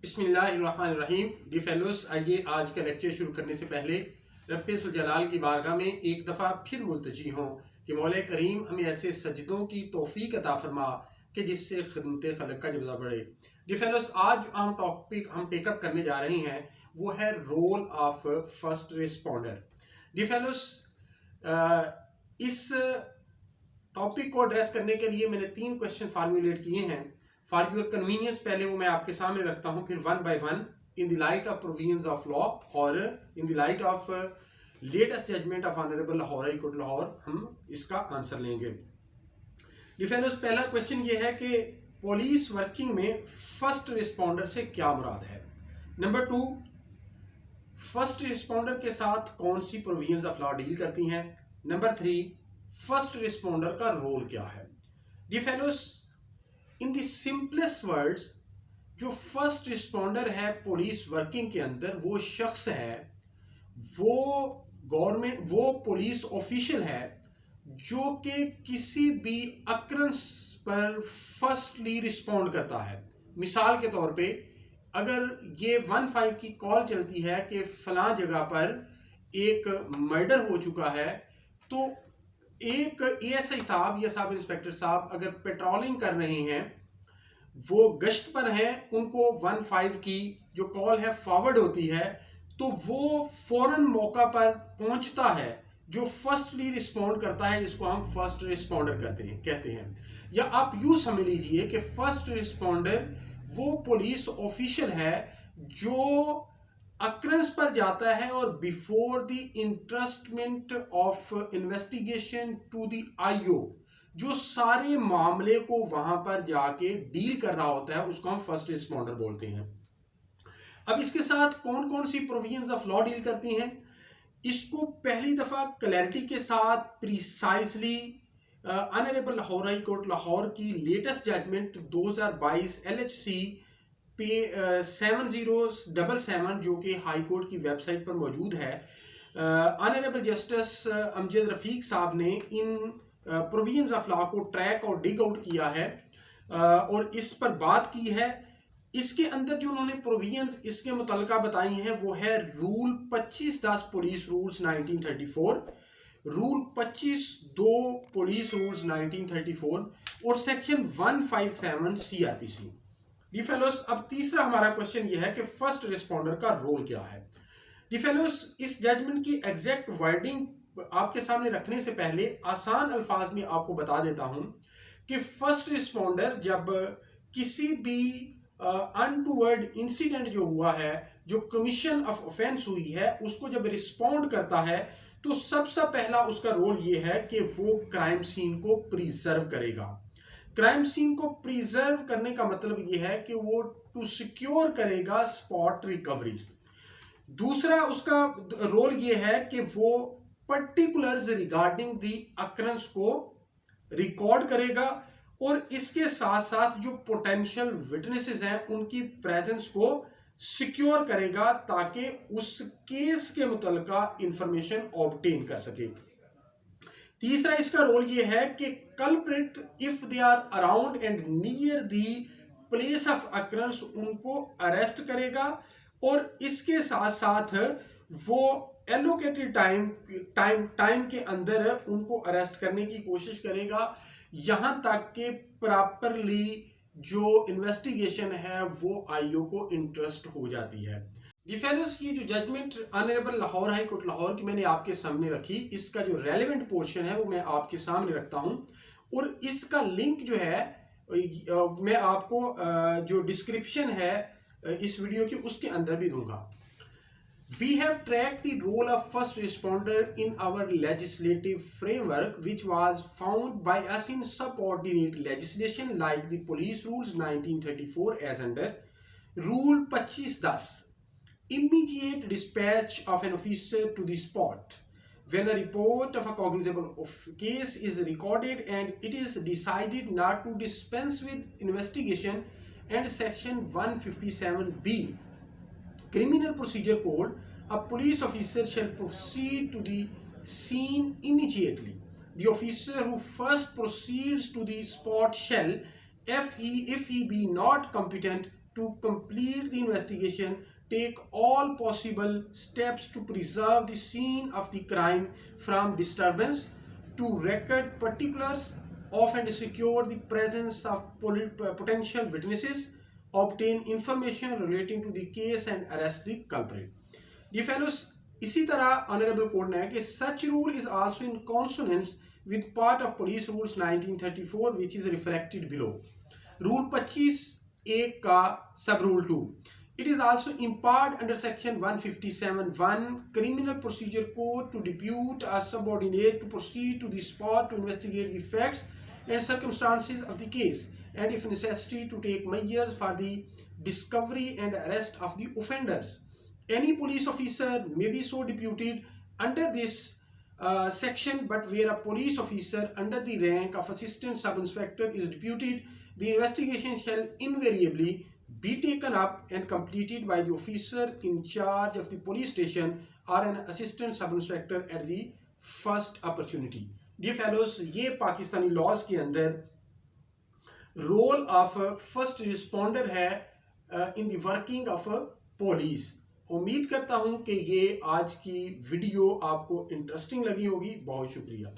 बिस्मिल्लाहिर्रहमानिर्रहीम। D fellows, आइए आज का लेक्चर शुरू करने से पहले रब्बे सुल जलाल की बारगाह में एक दफ़ा फिर मुल्तजी हों कि मौला करीम हमें ऐसे सजदों की तौफीक अता फरमा कि जिससे खिदमत खलक का जज्बा बढ़े। डी फेलोस, आज हम टॉपिक टेकअप करने जा रहे हैं वो है role of first responder. The fellows, इस टॉपिक को एड्रेस करने के लिए मैंने 3 क्वेश्चन फार्मूलेट किए हैं। फॉर योर कन्वीनियंस पहले वो मैं आपके सामने रखता हूं, फिर one by one in the light of provisions of law और in the light of latest judgement of honourable Lahore high court Lahore हम इसका आंसर लेंगे। डिफेंडर्स, पहला क्वेश्चन ये है कि पुलिस वर्किंग में फर्स्ट रिस्पॉन्डर से क्या मुराद है। नंबर 2, फर्स्ट रिस्पॉन्डर के साथ कौन सी प्रोविजंस ऑफ लॉ डील करती हैं। नंबर 3, फर्स्ट रिस्पॉन्डर का रोल क्या है। Defenders, in the simplest words, जो फर्स्ट रिस्पॉन्डर है पुलिस वर्किंग के अंदर वो शख्स है, वो पुलिस ऑफिशियल है जो कि किसी भी अक्रंस पर फर्स्टली रिस्पॉन्ड करता है। मिसाल के तौर पे अगर ये 15 की कॉल चलती है कि फलां जगह पर एक मर्डर हो चुका है, तो एक एएसआई साहब या सब इंस्पेक्टर साहब अगर पेट्रोलिंग कर रहे हैं, वो गश्त पर हैं, उनको 15 की जो कॉल है फॉरवर्ड होती है, तो वो फौरन मौका पर पहुंचता है। जो फर्स्टली रिस्पॉन्ड करता है जिसको हम फर्स्ट रिस्पॉन्डर कहते हैं। या आप यूं समझ लीजिए कि फर्स्ट रिस्पॉन्डर वो पुलिस ऑफिशियल है जो अक्रंस पर जाता है और before the entrustment of investigation to the IO जो सारे मामले को वहां पर जाके डील कर रहा होता है, उसको हम फर्स्ट रिस्पॉन्डर बोलते हैं। अब इसके साथ कौन कौन सी प्रोविजंस ऑफ लॉ डील करती हैं, इसको पहली दफा क्लैरिटी के साथ precisely honourable Lahore high court Lahore की लेटेस्ट जजमेंट 2022 LHC पे 7077 जो कि हाई कोर्ट की वेबसाइट पर मौजूद है, ऑनरेबल जस्टिस अमजद रफीक साहब ने इन प्रोविजंस ऑफ लॉ को ट्रैक और डिग आउट किया है और इस पर बात की है। इसके अंदर जो उन्होंने प्रोविजंस इसके मुतलका बताई हैं वो है rule 2510 police rules 1934, rule 25(2) police rules 1934 और सेक्शन 157 CRPC। डी फेलोस, अब तीसरा हमारा क्वेश्चन ये है कि फर्स्ट रिस्पॉन्डर का रोल क्या है। डी फेलोस, इस जजमेंट की एग्जैक्ट वर्डिंग आपके सामने रखने से पहले आसान अल्फाज में आपको बता देता हूं कि फर्स्ट रिस्पॉन्डर जब किसी भी अनटूवर्ड इंसिडेंट जो हुआ है, जो कमीशन ऑफ ऑफेंस हुई है, उसको जब रिस्पॉन्ड करता है तो सबसे पहला उसका रोल ये है कि वो क्राइम सीन को प्रिजर्व करेगा। क्राइम सीन को प्रिजर्व करने का मतलब ये है कि वो टू सिक्योर करेगा स्पॉट रिकवरीज। दूसरा उसका रोल ये है कि वो पर्टिकुलर्स रिगार्डिंग दी अक्रंस को रिकॉर्ड करेगा और इसके साथ साथ जो पोटेंशियल विटनेसेस हैं उनकी प्रेजेंस को सिक्योर करेगा ताकि उस केस के मुतल्लिका इंफॉर्मेशन ऑब्टेन कर सके। तीसरा इसका रोल ये है कि culprit if they are around and near the place of occurrence उनको अरेस्ट करेगा और इसके साथ साथ वो एलोकेटेड टाइम के अंदर उनको अरेस्ट करने की कोशिश करेगा, यहां तक कि प्रॉपरली जो इन्वेस्टिगेशन है वो आईओ को इंटरेस्ट हो जाती है। डिफेंस, ये जो judgement honourable Lahore high court Lahore की मैंने आपके सामने रखी, इसका जो रेलेवेंट पोर्शन है वो मैं आपके सामने रखता हूं और इसका लिंक जो है मैं आपको जो डिस्क्रिप्शन है इस वीडियो की उसके अंदर भी दूंगा। We have tracked the role of first responder in our legislative framework, which was found by us in subordinate legislation like the Police Rules 1934 as under Rule 2510, immediate dispatch of an officer to the spot. When a report of a cognizable case is recorded and it is decided not to dispense with investigation, and Section 157B Criminal Procedure Code, a police officer shall proceed to the scene immediately. The officer who first proceeds to the spot shall, if he be not competent to complete the investigation, take all possible steps to preserve the scene of the crime from disturbance, to record particulars of and secure the presence of potential witnesses, obtain information relating to the case and arrest the culprit. Dear fellows, इसी तरह honourable court ने कि such rule is also in consonance with part of police rules 1934 which is reflected below. Rule 25(1) का सब rule 2. It is also imparted under section 157(1) Criminal Procedure Code to depute a subordinate to proceed to the spot to investigate the facts and circumstances of the case, and if necessary to take measures for the discovery and arrest of the offenders. Any police officer may be so deputed under this section, but where a police officer under the rank of assistant sub-inspector is deputed, the investigation shall invariably be taken up and completed by the officer in charge of the police station or an assistant sub-inspector at the first opportunity. Dear fellows, ये Pakistani laws के अंदर role of first responder है in the working of police. उम्मीद करता हूं कि ये आज की वीडियो आपको इंटरेस्टिंग लगी होगी। बहुत शुक्रिया।